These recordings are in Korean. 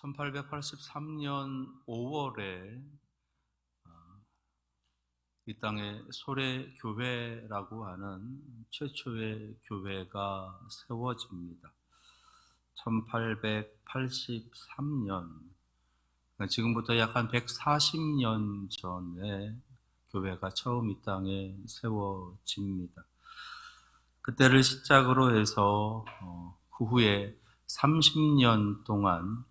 1883년 5월에 이 땅에 소래교회라고 하는 최초의 교회가 세워집니다. 1883년, 지금부터 약 한 140년 전에 교회가 처음 이 땅에 세워집니다. 그때를 시작으로 해서 그 후에 30년 동안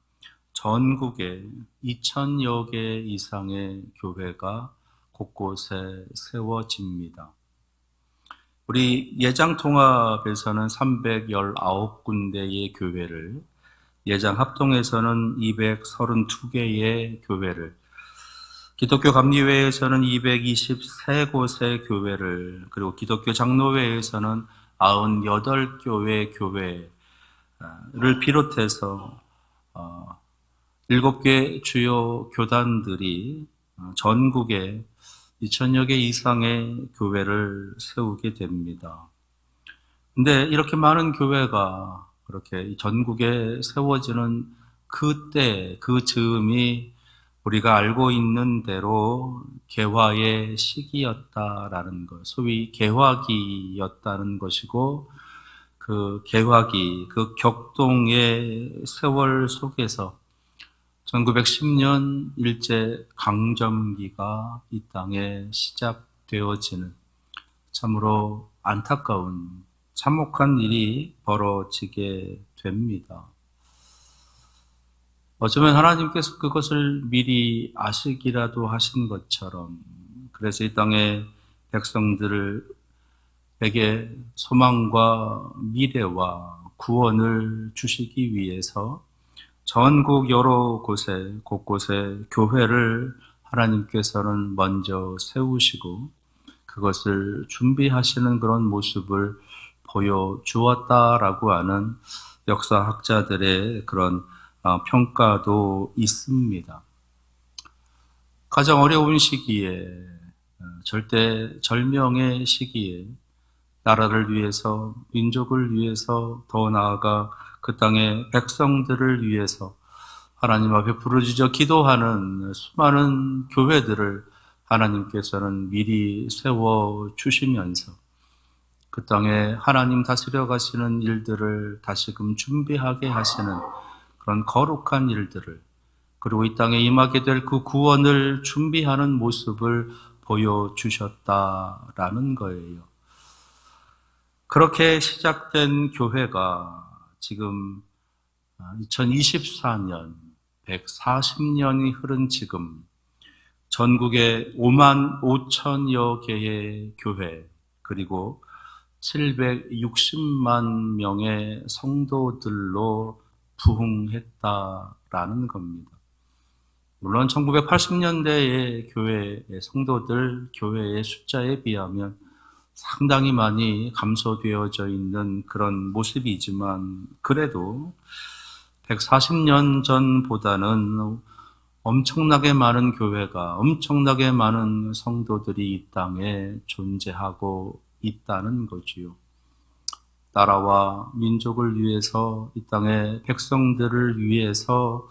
전국에 2000여 개 이상의 교회가 곳곳에 세워집니다. 우리 예장통합에서는 319군데의 교회를, 예장합동에서는 232개의 교회를, 기독교 감리회에서는 223곳의 교회를, 그리고 기독교 장로회에서는 98교회 교회를 비롯해서 7개 주요 교단들이 전국에 2000여 개 이상의 교회를 세우게 됩니다. 근데 이렇게 많은 교회가 그렇게 전국에 세워지는 그때, 그 즈음이 우리가 알고 있는 대로 개화의 시기였다라는 것, 소위 개화기였다는 것이고, 그 개화기, 그 격동의 세월 속에서 1910년 일제강점기가 이 땅에 시작되어지는 참으로 안타까운 참혹한 일이 벌어지게 됩니다. 어쩌면 하나님께서 그것을 미리 아시기라도 하신 것처럼, 그래서 이 땅의 백성들에게 소망과 미래와 구원을 주시기 위해서 전국 여러 곳에, 곳곳에 교회를 하나님께서는 먼저 세우시고 그것을 준비하시는 그런 모습을 보여주었다라고 하는 역사학자들의 그런 평가도 있습니다. 가장 어려운 시기에, 절대절명의 시기에 나라를 위해서, 민족을 위해서, 더 나아가 그 땅의 백성들을 위해서 하나님 앞에 부르짖어 기도하는 수많은 교회들을 하나님께서는 미리 세워주시면서 그 땅에 하나님 다스려 가시는 일들을 다시금 준비하게 하시는 그런 거룩한 일들을, 그리고 이 땅에 임하게 될 그 구원을 준비하는 모습을 보여주셨다라는 거예요. 그렇게 시작된 교회가 지금 2024년, 140년이 흐른 지금 전국에 5만 5천여 개의 교회, 그리고 760만 명의 성도들로 부흥했다라는 겁니다. 물론 1980년대의 교회의 성도들, 교회의 숫자에 비하면 상당히 많이 감소되어져 있는 그런 모습이지만, 그래도 140년 전보다는 엄청나게 많은 교회가, 엄청나게 많은 성도들이 이 땅에 존재하고 있다는 거지요. 나라와 민족을 위해서, 이 땅의 백성들을 위해서,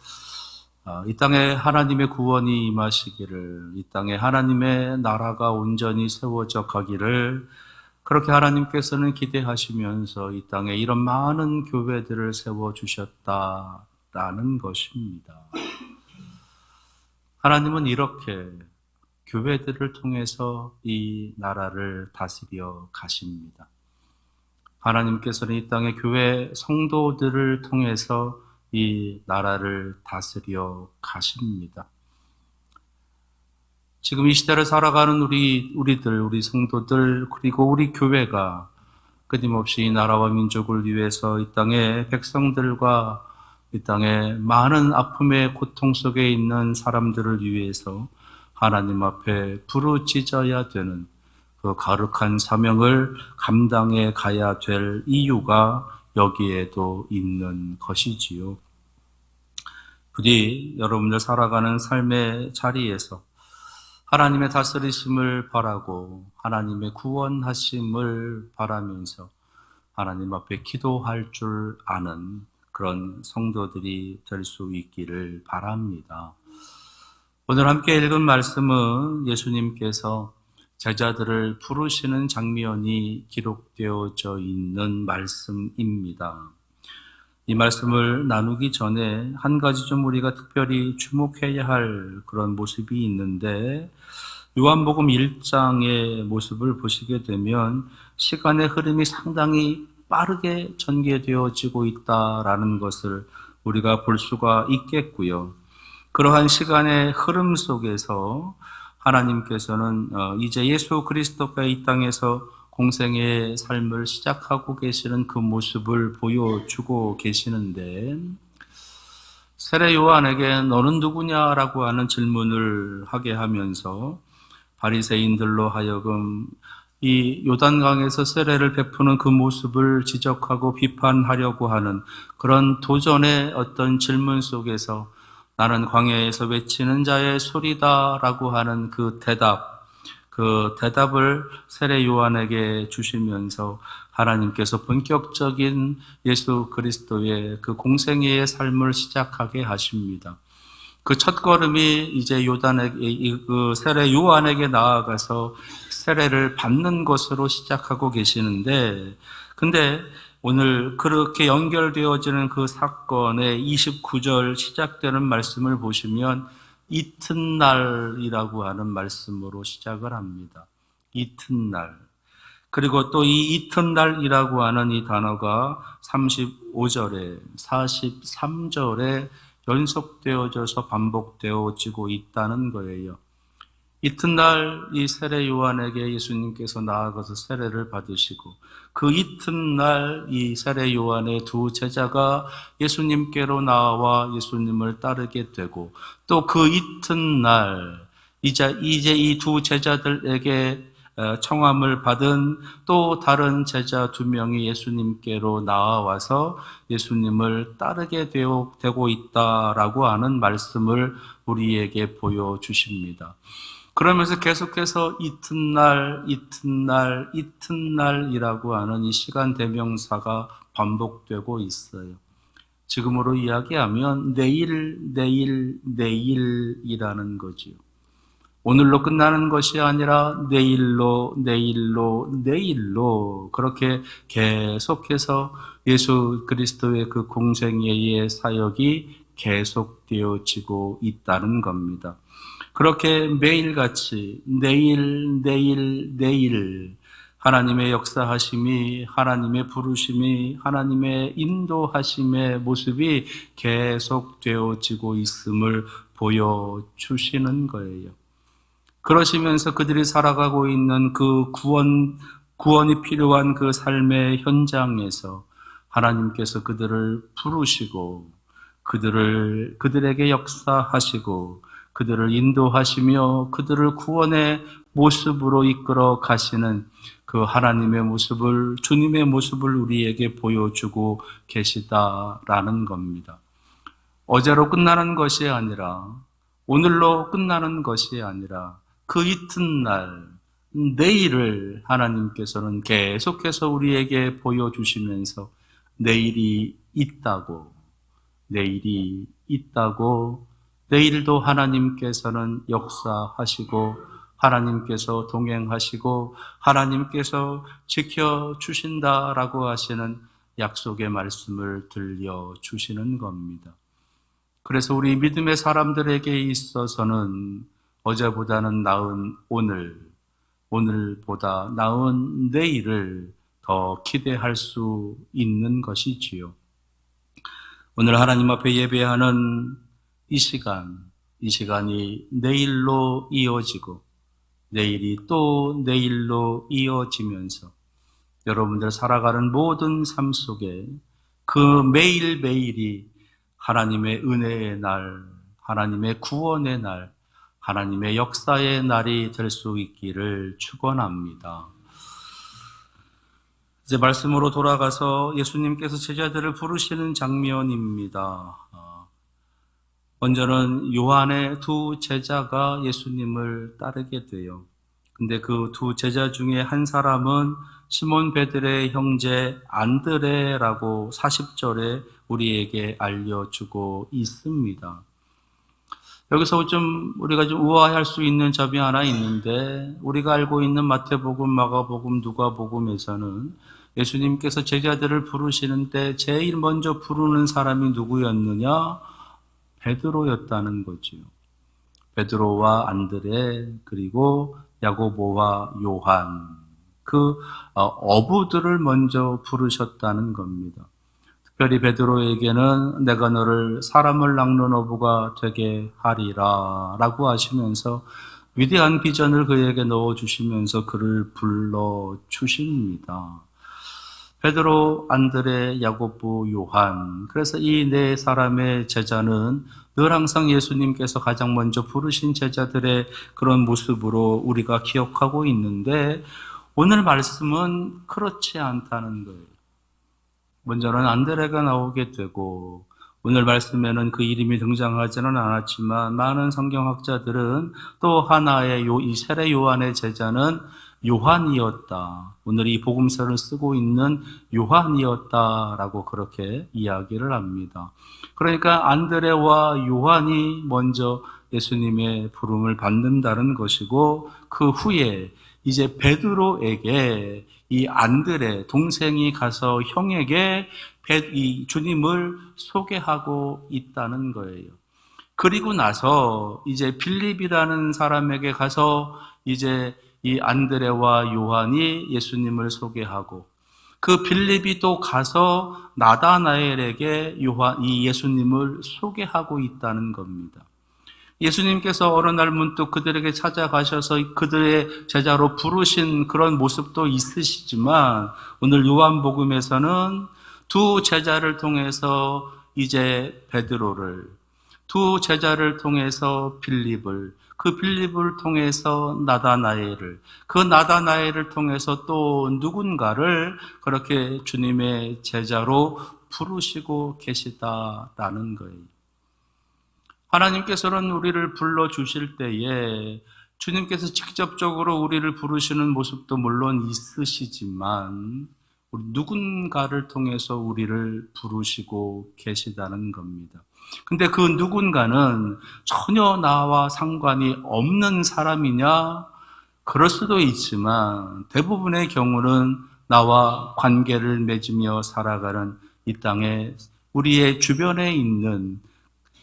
이 땅에 하나님의 구원이 임하시기를, 이 땅에 하나님의 나라가 온전히 세워져 가기를 그렇게 하나님께서는 기대하시면서 이 땅에 이런 많은 교회들을 세워주셨다라는 것입니다. 하나님은 이렇게 교회들을 통해서 이 나라를 다스려 가십니다. 하나님께서는 이 땅의 교회 성도들을 통해서 이 나라를 다스려 가십니다. 지금 이 시대를 살아가는 우리 성도들, 그리고 우리 교회가 끊임없이 이 나라와 민족을 위해서 이 땅의 백성들과 이 땅의 많은 아픔의 고통 속에 있는 사람들을 위해서 하나님 앞에 부르짖어야 되는 그 거룩한 사명을 감당해 가야 될 이유가 여기에도 있는 것이지요. 부디 여러분들 살아가는 삶의 자리에서 하나님의 다스리심을 바라고 하나님의 구원하심을 바라면서 하나님 앞에 기도할 줄 아는 그런 성도들이 될 수 있기를 바랍니다. 오늘 함께 읽은 말씀은 예수님께서 제자들을 부르시는 장면이 기록되어져 있는 말씀입니다. 이 말씀을 나누기 전에 한 가지 좀 우리가 특별히 주목해야 할 그런 모습이 있는데, 요한복음 1장의 모습을 보시게 되면 시간의 흐름이 상당히 빠르게 전개되어지고 있다라는 것을 우리가 볼 수가 있겠고요. 그러한 시간의 흐름 속에서 하나님께서는 이제 예수 그리스도가 이 땅에서 공생의 삶을 시작하고 계시는 그 모습을 보여주고 계시는데, 세례 요한에게 너는 누구냐라고 하는 질문을 하게 하면서 바리새인들로 하여금 이 요단강에서 세례를 베푸는 그 모습을 지적하고 비판하려고 하는 그런 도전의 어떤 질문 속에서 나는 광야에서 외치는 자의 소리다라고 하는 그 대답을 세례 요한에게 주시면서 하나님께서 본격적인 예수 그리스도의 그 공생애의 삶을 시작하게 하십니다. 그 첫걸음이 이제 그 세례 요한에게 나아가서 세례를 받는 것으로 시작하고 계시는데, 근데 오늘 그렇게 연결되어지는 그 사건의 29절 시작되는 말씀을 보시면 이튿날이라고 하는 말씀으로 시작을 합니다. 이튿날. 그리고 또 이 이튿날이라고 하는 이 단어가 35절에 43절에 연속되어져서 반복되어지고 있다는 거예요. 이튿날 이 세례 요한에게 예수님께서 나아가서 세례를 받으시고, 그 이튿날 이 세례 요한의 두 제자가 예수님께로 나와 예수님을 따르게 되고, 또 그 이튿날 이제 이 두 제자들에게 청함을 받은 또 다른 제자 2명이 예수님께로 나와서 예수님을 따르게 되고 있다라고 하는 말씀을 우리에게 보여주십니다. 그러면서 계속해서 이튿날이라고 하는 이 시간 대명사가 반복되고 있어요. 지금으로 이야기하면 내일이라는 거지요. 오늘로 끝나는 것이 아니라 내일로 그렇게 계속해서 예수 그리스도의 그 공생애의 사역이 계속되어지고 있다는 겁니다. 그렇게 매일같이 내일 하나님의 역사하심이, 하나님의 부르심이, 하나님의 인도하심의 모습이 계속되어지고 있음을 보여주시는 거예요. 그러시면서 그들이 살아가고 있는 그 구원이 필요한 그 삶의 현장에서 하나님께서 그들을 부르시고 그들에게 역사하시고 그들을 인도하시며 그들을 구원의 모습으로 이끌어 가시는 그 하나님의 모습을, 주님의 모습을 우리에게 보여주고 계시다라는 겁니다. 어제로 끝나는 것이 아니라, 오늘로 끝나는 것이 아니라 그 이튿날, 내일을 하나님께서는 계속해서 우리에게 보여주시면서 내일이 있다고, 내일도 하나님께서는 역사하시고 하나님께서 동행하시고 하나님께서 지켜주신다라고 하시는 약속의 말씀을 들려주시는 겁니다. 그래서 우리 믿음의 사람들에게 있어서는 어제보다는 나은 오늘보다 나은 내일을 더 기대할 수 있는 것이지요. 오늘 하나님 앞에 예배하는 이 시간이 내일로 이어지고 내일이 또 내일로 이어지면서 여러분들 살아가는 모든 삶 속에 그 매일매일이 하나님의 은혜의 날, 하나님의 구원의 날, 하나님의 역사의 날이 될 수 있기를 축원합니다. 이제 말씀으로 돌아가서 예수님께서 제자들을 부르시는 장면입니다. 먼저는 요한의 두 제자가 예수님을 따르게 돼요. 근데 그 두 제자 중에 한 사람은 시몬 베드로의 형제 안드레라고 40절에 우리에게 알려주고 있습니다. 여기서 우리가 좀 우아할 수 있는 점이 하나 있는데, 우리가 알고 있는 마태복음, 마가복음, 누가복음에서는 예수님께서 제자들을 부르시는데 제일 먼저 부르는 사람이 누구였느냐? 베드로였다는 거지요. 베드로와 안드레, 그리고 야고보와 요한, 어부들을 먼저 부르셨다는 겁니다. 특별히 베드로에게는 내가 너를 사람을 낚는 어부가 되게 하리라 라고 하시면서 위대한 비전을 그에게 넣어주시면서 그를 불러주십니다. 베드로, 안드레, 야고보, 요한. 그래서 이 네 사람의 제자는 늘 항상 예수님께서 가장 먼저 부르신 제자들의 그런 모습으로 우리가 기억하고 있는데, 오늘 말씀은 그렇지 않다는 거예요. 먼저는 안드레가 나오게 되고, 오늘 말씀에는 그 이름이 등장하지는 않았지만 많은 성경학자들은 또 하나의 이 세례 요한의 제자는 요한이었다. 오늘 이 복음서를 쓰고 있는 요한이었다라고 그렇게 이야기를 합니다. 그러니까 안드레와 요한이 먼저 예수님의 부름을 받는다는 것이고, 그 후에 이제 베드로에게 이 안드레 동생이 가서 형에게 이 주님을 소개하고 있다는 거예요. 그리고 나서 이제 빌립이라는 사람에게 가서 이제 이 안드레와 요한이 예수님을 소개하고, 그 빌립이 또 가서 나다나엘에게 이 예수님을 소개하고 있다는 겁니다. 예수님께서 어느 날 문득 그들에게 찾아가셔서 그들의 제자로 부르신 그런 모습도 있으시지만, 오늘 요한복음에서는 두 제자를 통해서 이제 베드로를, 두 제자를 통해서 빌립을, 그 빌립을 통해서 나다나엘을, 그 나다나엘을 통해서 또 누군가를 그렇게 주님의 제자로 부르시고 계시다라는 거예요. 하나님께서는 우리를 불러주실 때에 주님께서 직접적으로 우리를 부르시는 모습도 물론 있으시지만, 누군가를 통해서 우리를 부르시고 계시다는 겁니다. 근데 그 누군가는 전혀 나와 상관이 없는 사람이냐? 그럴 수도 있지만 대부분의 경우는 나와 관계를 맺으며 살아가는 이 땅에 우리의 주변에 있는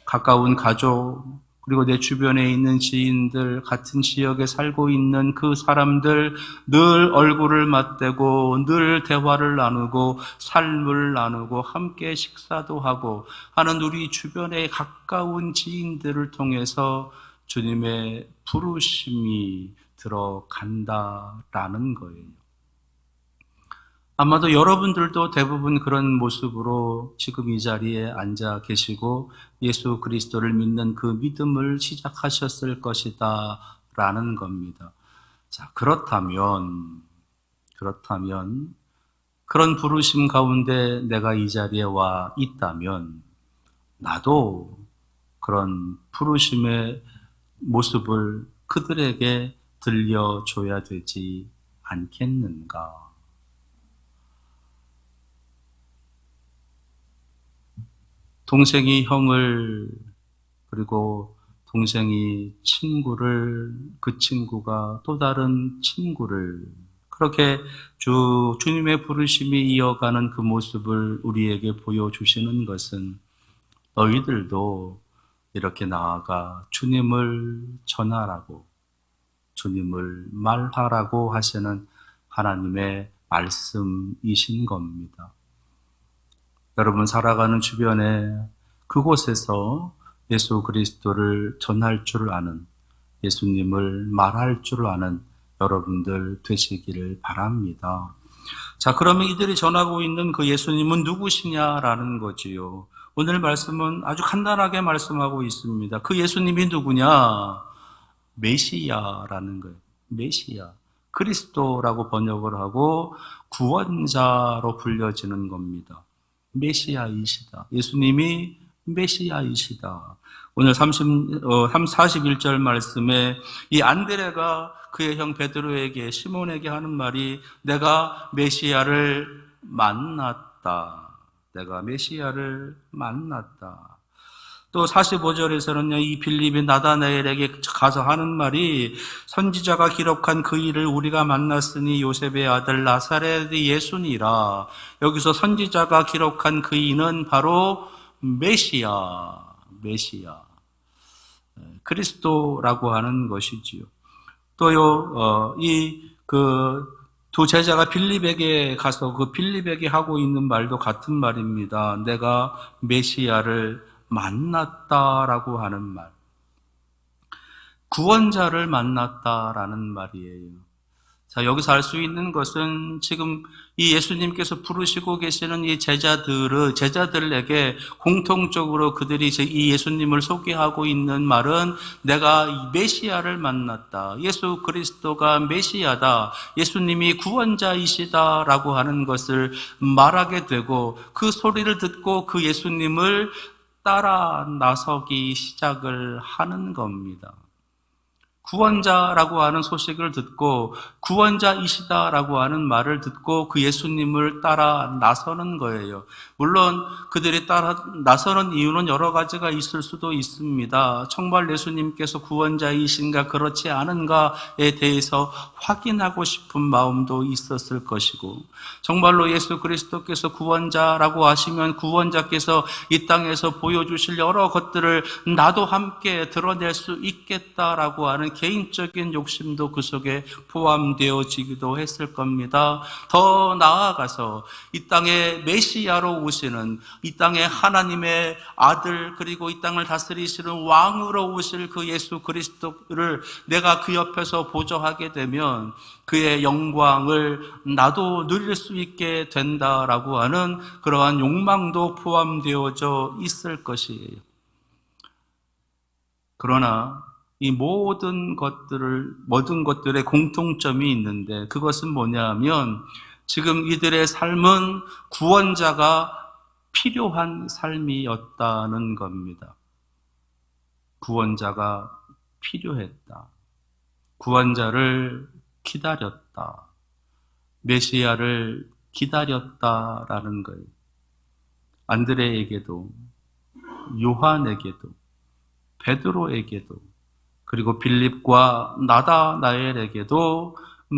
가까운 가족, 그리고 내 주변에 있는 지인들, 같은 지역에 살고 있는 그 사람들, 늘 얼굴을 맞대고 늘 대화를 나누고 삶을 나누고 함께 식사도 하고 하는 우리 주변의 가까운 지인들을 통해서 주님의 부르심이 들어간다라는 거예요. 아마도 여러분들도 대부분 그런 모습으로 지금 이 자리에 앉아 계시고 예수 그리스도를 믿는 그 믿음을 시작하셨을 것이다 라는 겁니다. 자, 그렇다면 그런 부르심 가운데 내가 이 자리에 와 있다면 나도 그런 부르심의 모습을 그들에게 들려줘야 되지 않겠는가? 동생이 형을, 그리고 동생이 친구를, 그 친구가 또 다른 친구를, 그렇게 주님의 부르심이 이어가는 그 모습을 우리에게 보여주시는 것은 너희들도 이렇게 나아가 주님을 전하라고, 주님을 말하라고 하시는 하나님의 말씀이신 겁니다. 여러분 살아가는 주변에 그곳에서 예수 그리스도를 전할 줄 아는, 예수님을 말할 줄 아는 여러분들 되시기를 바랍니다. 자, 그러면 이들이 전하고 있는 그 예수님은 누구시냐라는 거지요. 오늘 말씀은 아주 간단하게 말씀하고 있습니다. 그 예수님이 누구냐? 메시아라는 거예요. 메시아. 그리스도라고 번역을 하고 구원자로 불려지는 겁니다. 메시아이시다. 예수님이 메시아이시다. 오늘 41절 말씀에 이 안드레가 그의 형 베드로에게, 시몬에게 하는 말이 내가 메시아를 만났다. 내가 메시아를 만났다. 또 45절에서는요, 이 빌립이 나다나엘에게 가서 하는 말이 선지자가 기록한 그 일을 우리가 만났으니 요셉의 아들 나사렛의 예수니라. 여기서 선지자가 기록한 그 이는 바로 메시아, 그리스도라고 하는 것이지요. 또요, 두 제자가 빌립에게 가서 그 빌립에게 하고 있는 말도 같은 말입니다. 내가 메시아를 만났다라고 하는 말. 구원자를 만났다라는 말이에요. 자, 여기서 알 수 있는 것은 지금 이 예수님께서 부르시고 계시는 이 제자들에게 공통적으로 그들이 이 예수님을 소개하고 있는 말은 내가 이 메시아를 만났다. 예수 그리스도가 메시아다. 예수님이 구원자이시다라고 하는 것을 말하게 되고 그 소리를 듣고 그 예수님을 따라 나서기 시작을 하는 겁니다. 구원자라고 하는 소식을 듣고 구원자이시다라고 하는 말을 듣고 그 예수님을 따라 나서는 거예요. 물론 그들이 따라 나서는 이유는 여러 가지가 있을 수도 있습니다. 정말 예수님께서 구원자이신가 그렇지 않은가에 대해서 확인하고 싶은 마음도 있었을 것이고, 정말로 예수 그리스도께서 구원자라고 하시면 구원자께서 이 땅에서 보여주실 여러 것들을 나도 함께 드러낼 수 있겠다라고 하는 개인적인 욕심도 그 속에 포함되어지기도 했을 겁니다. 더 나아가서 이 땅에 메시아로 오시는, 이 땅에 하나님의 아들, 그리고 이 땅을 다스리시는 왕으로 오실 그 예수 그리스도를 내가 그 옆에서 보좌하게 되면 그의 영광을 나도 누릴 수 있게 된다라고 하는 그러한 욕망도 포함되어져 있을 것이에요. 그러나 이 모든 것들의 공통점이 있는데 그것은 뭐냐면 지금 이들의 삶은 구원자가 필요한 삶이었다는 겁니다. 구원자가 필요했다. 구원자를 기다렸다. 메시아를 기다렸다라는 거예요. 안드레에게도, 요한에게도, 베드로에게도, 그리고 빌립과 나다나엘에게도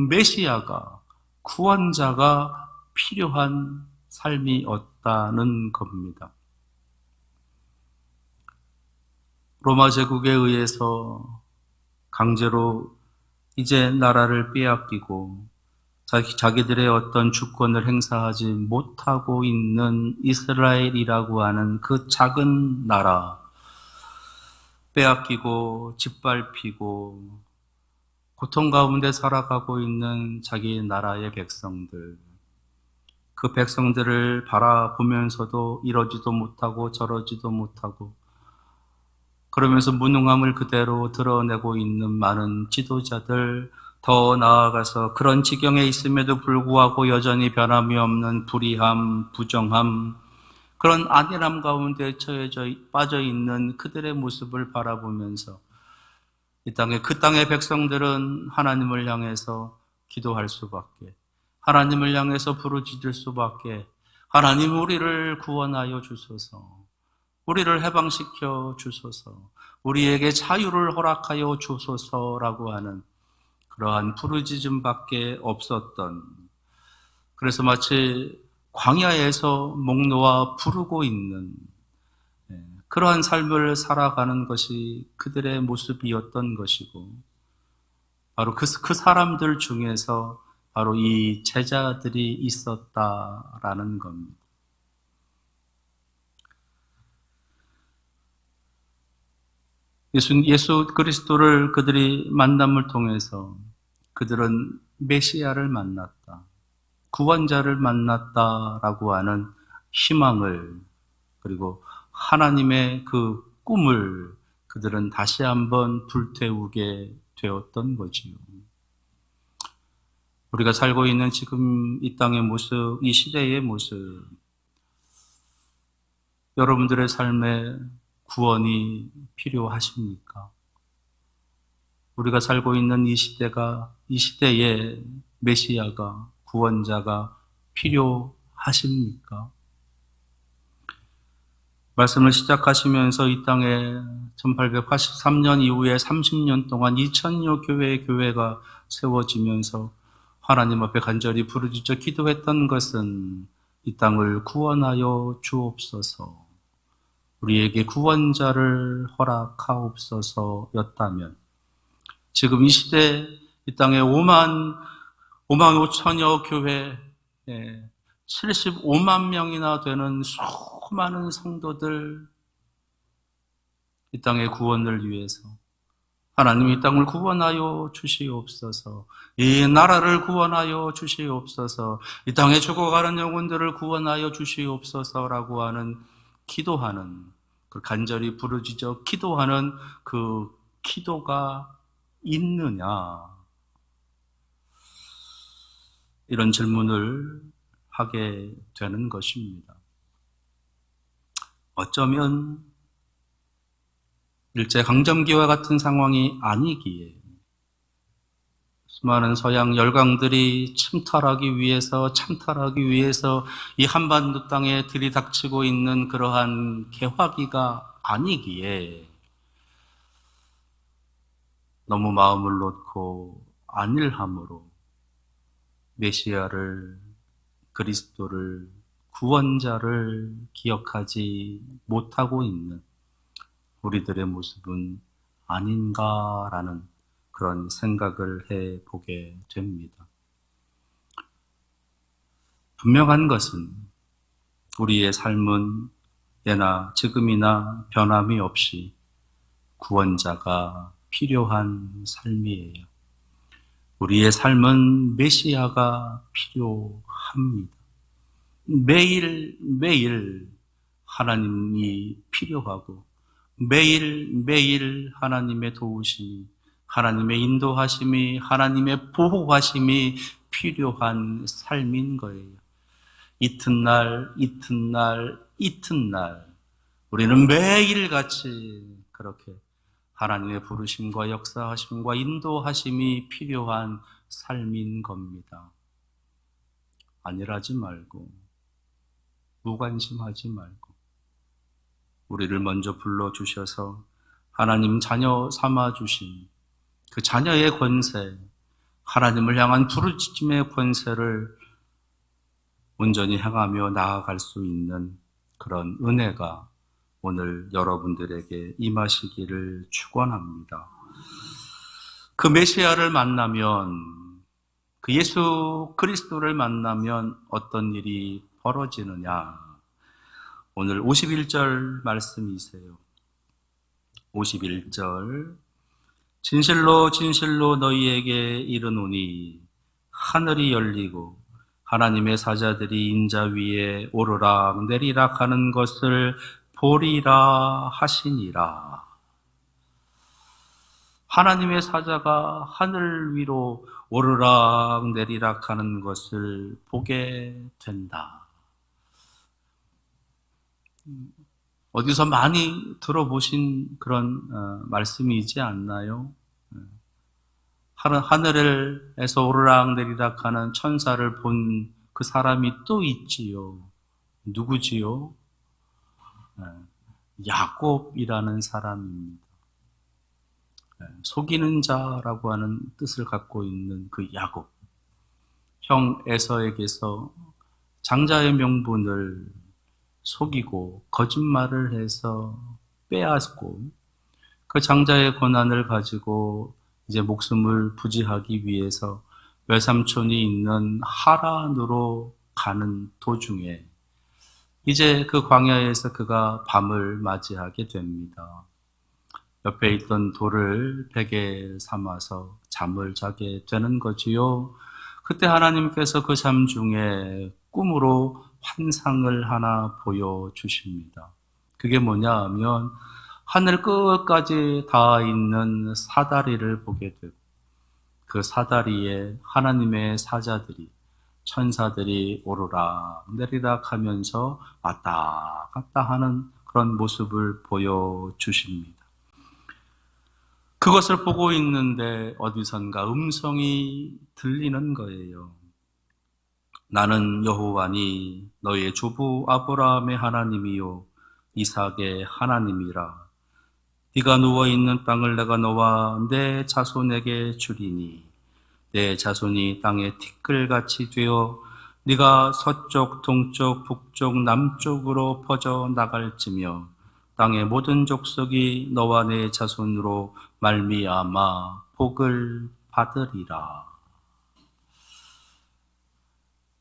메시아가, 구원자가 필요한 삶이었다는 겁니다. 로마 제국에 의해서 강제로 이제 나라를 빼앗기고 자기들의 어떤 주권을 행사하지 못하고 있는 이스라엘이라고 하는 그 작은 나라, 빼앗기고 짓밟히고 고통 가운데 살아가고 있는 자기 나라의 백성들, 그 백성들을 바라보면서도 이러지도 못하고 저러지도 못하고 그러면서 무능함을 그대로 드러내고 있는 많은 지도자들, 더 나아가서 그런 지경에 있음에도 불구하고 여전히 변함이 없는 불의함, 부정함, 그런 안일함 가운데 빠져 있는 그들의 모습을 바라보면서 그 땅의 백성들은 하나님을 향해서 기도할 수밖에, 하나님을 향해서 부르짖을 수밖에, 하나님 우리를 구원하여 주소서, 우리를 해방시켜 주소서, 우리에게 자유를 허락하여 주소서라고 하는 그러한 부르짖음밖에 없었던, 그래서 마치 광야에서 목 놓아 부르고 있는 그러한 삶을 살아가는 것이 그들의 모습이었던 것이고, 바로 그 사람들 중에서 바로 이 제자들이 있었다라는 겁니다. 예수 그리스도를 그들이 만남을 통해서 그들은 메시아를 만났다, 구원자를 만났다라고 하는 희망을, 그리고 하나님의 그 꿈을 그들은 다시 한번 불태우게 되었던 거지요. 우리가 살고 있는 지금 이 땅의 모습, 이 시대의 모습, 여러분들의 삶에 구원이 필요하십니까? 우리가 살고 있는 이 시대에 메시아가, 구원자가 필요하십니까? 말씀을 시작하시면서 이 땅에 1883년 이후에 30년 동안 2000여 교회의 교회가 세워지면서 하나님 앞에 간절히 부르짖어 기도했던 것은 이 땅을 구원하여 주옵소서, 우리에게 구원자를 허락하옵소서였다면, 지금 이 시대 이 땅에 5만 5천여 교회, 75만 명이나 되는 수많은 성도들, 이 땅의 구원을 위해서 하나님 이 땅을 구원하여 주시옵소서, 이 나라를 구원하여 주시옵소서, 이 땅에 죽어가는 영혼들을 구원하여 주시옵소서라고 하는 기도하는, 그 간절히 부르짖어 기도하는 그 기도가 있느냐, 이런 질문을 하게 되는 것입니다. 어쩌면 일제강점기와 같은 상황이 아니기에 수많은 서양 열강들이 침탈하기 위해서 이 한반도 땅에 들이닥치고 있는 그러한 개화기가 아니기에 너무 마음을 놓고 안일함으로 메시아를, 그리스도를, 구원자를 기억하지 못하고 있는 우리들의 모습은 아닌가라는 그런 생각을 해보게 됩니다. 분명한 것은 우리의 삶은 예나 지금이나 변함이 없이 구원자가 필요한 삶이에요. 우리의 삶은 메시아가 필요합니다. 매일 하나님이 필요하고 매일 하나님의 도우심이, 하나님의 인도하심이, 하나님의 보호하심이 필요한 삶인 거예요. 이튿날 우리는 매일같이 그렇게 하나님의 부르심과 역사하심과 인도하심이 필요한 삶인 겁니다. 안일하지 말고, 무관심하지 말고, 우리를 먼저 불러주셔서 하나님 자녀 삼아주신 그 자녀의 권세, 하나님을 향한 부르짖음의 권세를 온전히 행하며 나아갈 수 있는 그런 은혜가 오늘 여러분들에게 임하시기를 축원합니다. 그 메시아를 만나면, 그 예수 그리스도를 만나면 어떤 일이 벌어지느냐? 오늘 51절 말씀이세요. 51절, 진실로 진실로 너희에게 이르노니 하늘이 열리고 하나님의 사자들이 인자 위에 오르락 내리락 하는 것을 보리라 하시니라. 하나님의 사자가 하늘 위로 오르락 내리락 하는 것을 보게 된다. 어디서 많이 들어보신 그런 말씀이지 않나요? 하늘에서 오르락 내리락 하는 천사를 본 그 사람이 또 있지요. 누구지요? 야곱이라는 사람입니다. 속이는 자라고 하는 뜻을 갖고 있는 그 야곱. 형 에서에게서 장자의 명분을 속이고 거짓말을 해서 빼앗고 그 장자의 권한을 가지고 이제 목숨을 부지하기 위해서 외삼촌이 있는 하란으로 가는 도중에 이제 그 광야에서 그가 밤을 맞이하게 됩니다. 옆에 있던 돌을 베개 삼아서 잠을 자게 되는 거지요. 그때 하나님께서 그 잠 중에 꿈으로 환상을 하나 보여주십니다. 그게 뭐냐 하면 하늘 끝까지 닿아 있는 사다리를 보게 되고 그 사다리에 하나님의 사자들이, 천사들이 오르락 내리락 하면서 왔다 갔다 하는 그런 모습을 보여주십니다. 그것을 보고 있는데 어디선가 음성이 들리는 거예요. 나는 여호와니 너의 조부 아브라함의 하나님이요 이삭의 하나님이라. 네가 누워있는 땅을 내가 너와 내 자손에게 주리니 내 자손이 땅의 티끌같이 되어 네가 서쪽, 동쪽, 북쪽, 남쪽으로 퍼져 나갈지며 땅의 모든 족속이 너와 내 자손으로 말미암아 복을 받으리라.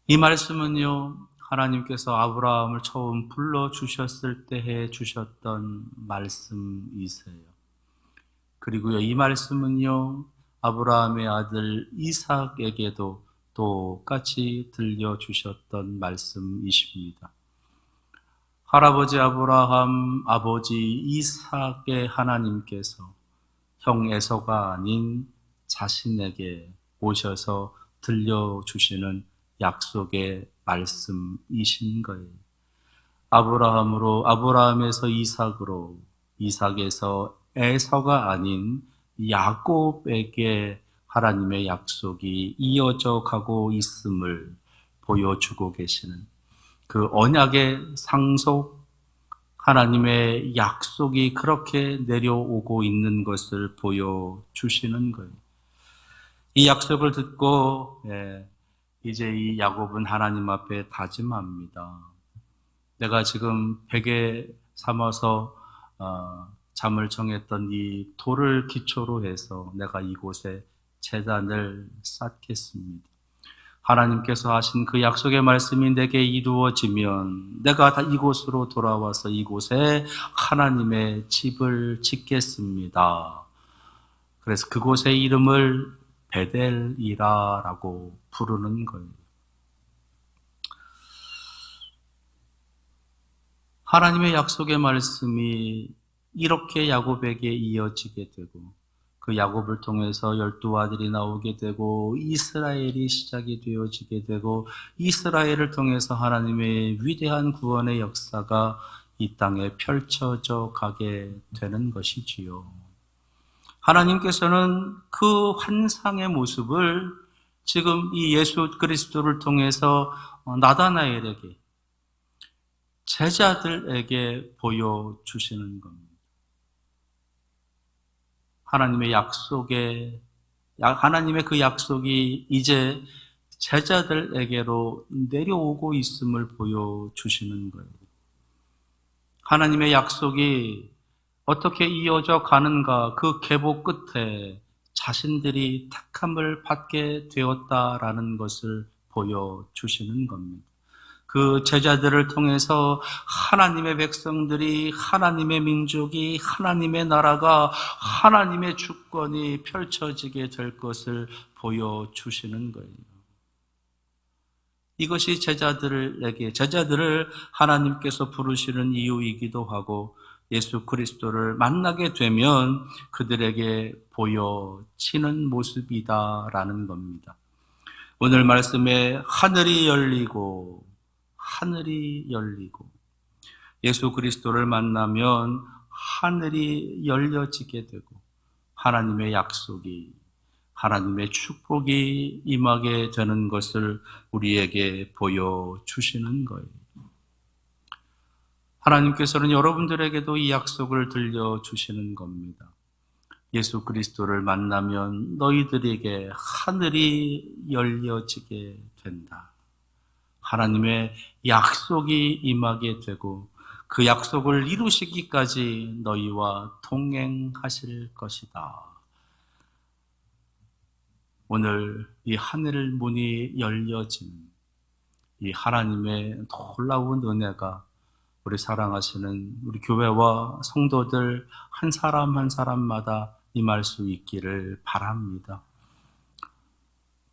이 말씀은요, 하나님께서 아브라함을 처음 불러주셨을 때 해주셨던 말씀이세요. 그리고요, 이 말씀은요, 아브라함의 아들 이삭에게도 똑같이 들려주셨던 말씀이십니다. 할아버지 아브라함, 아버지 이삭의 하나님께서 형 에서가 아닌 자신에게 오셔서 들려주시는 약속의 말씀이신 거예요. 아브라함에서 이삭으로, 이삭에서 에서가 아닌 야곱에게 하나님의 약속이 이어져 가고 있음을 보여주고 계시는 그 언약의 상속, 하나님의 약속이 그렇게 내려오고 있는 것을 보여주시는 거예요. 이 약속을 듣고 이제 이 야곱은 하나님 앞에 다짐합니다. 내가 지금 베개 삼아서 잠을 정했던 이 돌을 기초로 해서 내가 이곳에 제단을 쌓겠습니다. 하나님께서 하신 그 약속의 말씀이 내게 이루어지면 내가 다 이곳으로 돌아와서 이곳에 하나님의 집을 짓겠습니다. 그래서 그곳의 이름을 베델이라라고 부르는 거예요. 하나님의 약속의 말씀이 이렇게 야곱에게 이어지게 되고 그 야곱을 통해서 12아들이 나오게 되고 이스라엘이 시작이 되어지게 되고 이스라엘을 통해서 하나님의 위대한 구원의 역사가 이 땅에 펼쳐져 가게 되는 것이지요. 하나님께서는 그 환상의 모습을 지금 이 예수 그리스도를 통해서 나다나엘에게, 제자들에게 보여주시는 겁니다. 하나님의 그 약속이 이제 제자들에게로 내려오고 있음을 보여주시는 거예요. 하나님의 약속이 어떻게 이어져 가는가, 그 계보 끝에 자신들이 택함을 받게 되었다라는 것을 보여주시는 겁니다. 그 제자들을 통해서 하나님의 백성들이, 하나님의 민족이, 하나님의 나라가, 하나님의 주권이 펼쳐지게 될 것을 보여주시는 거예요. 이것이 제자들을 하나님께서 부르시는 이유이기도 하고 예수 그리스도를 만나게 되면 그들에게 보여지는 모습이다라는 겁니다. 오늘 말씀에 하늘이 열리고 예수 그리스도를 만나면 하늘이 열려지게 되고 하나님의 약속이, 하나님의 축복이 임하게 되는 것을 우리에게 보여주시는 거예요. 하나님께서는 여러분들에게도 이 약속을 들려주시는 겁니다. 예수 그리스도를 만나면 너희들에게 하늘이 열려지게 된다. 하나님의 약속이 임하게 되고 그 약속을 이루시기까지 너희와 동행하실 것이다. 오늘 이 하늘 문이 열려진 이 하나님의 놀라운 은혜가 우리 사랑하시는 우리 교회와 성도들 한 사람 한 사람마다 임할 수 있기를 바랍니다.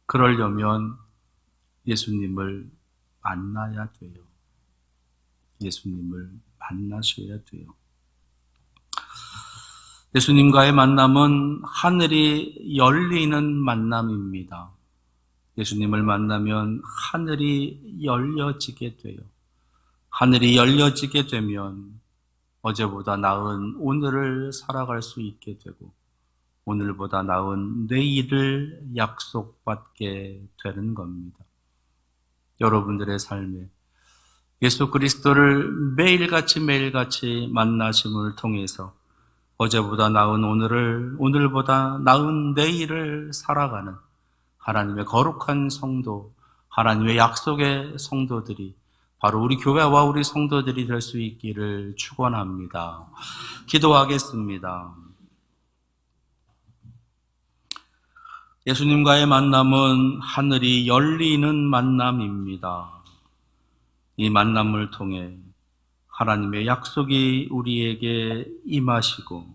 그러려면 예수님을 만나야 돼요. 예수님을 만나셔야 돼요. 예수님과의 만남은 하늘이 열리는 만남입니다. 예수님을 만나면 하늘이 열려지게 돼요. 하늘이 열려지게 되면 어제보다 나은 오늘을 살아갈 수 있게 되고 오늘보다 나은 내일을 약속받게 되는 겁니다. 여러분들의 삶에 예수 그리스도를 매일같이 만나심을 통해서 어제보다 나은 오늘을, 오늘보다 나은 내일을 살아가는 하나님의 거룩한 성도, 하나님의 약속의 성도들이 바로 우리 교회와 우리 성도들이 될 수 있기를 축원합니다. 기도하겠습니다. 예수님과의 만남은 하늘이 열리는 만남입니다. 이 만남을 통해 하나님의 약속이 우리에게 임하시고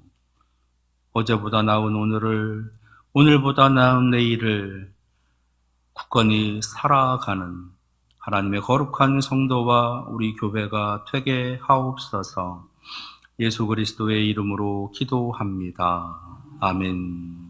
어제보다 나은 오늘을, 오늘보다 나은 내일을 굳건히 살아가는 하나님의 거룩한 성도와 우리 교회가 되게 하옵소서. 예수 그리스도의 이름으로 기도합니다. 아멘.